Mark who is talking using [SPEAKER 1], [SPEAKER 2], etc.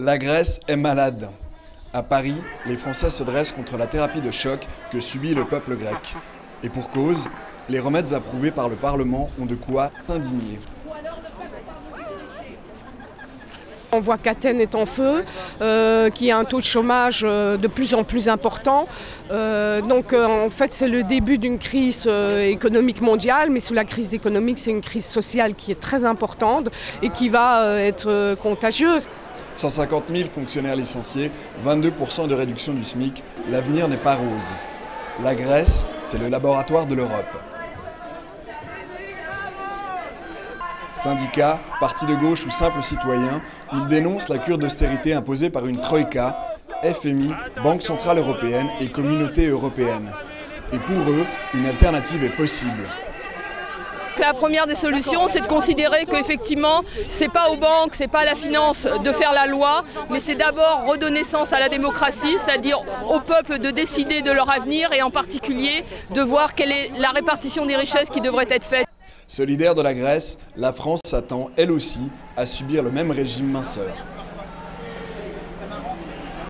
[SPEAKER 1] La Grèce est malade. À Paris, les Français se dressent contre la thérapie de choc que subit le peuple grec. Et pour cause, les remèdes approuvés par le Parlement ont de quoi s'indigner.
[SPEAKER 2] On voit qu'Athènes est en feu, qu'il y a un taux de chômage de plus en plus important. En fait, c'est le début d'une crise économique mondiale, mais sous la crise économique, c'est une crise sociale qui est très importante et qui va être contagieuse.
[SPEAKER 1] 150 000 fonctionnaires licenciés, 22% de réduction du SMIC, l'avenir n'est pas rose. La Grèce, c'est le laboratoire de l'Europe. Syndicats, partis de gauche ou simples citoyens, ils dénoncent la cure d'austérité imposée par une troïka, FMI, Banque Centrale Européenne et Communauté Européenne. Et pour eux, une alternative est possible.
[SPEAKER 3] La première des solutions, c'est de considérer qu'effectivement, ce n'est pas aux banques, ce n'est pas à la finance de faire la loi, mais c'est d'abord redonner sens à la démocratie, c'est-à-dire au peuple de décider de leur avenir et en particulier de voir quelle est la répartition des richesses qui devrait être faite.
[SPEAKER 1] Solidaire de la Grèce, la France s'attend elle aussi à subir le même régime minceur.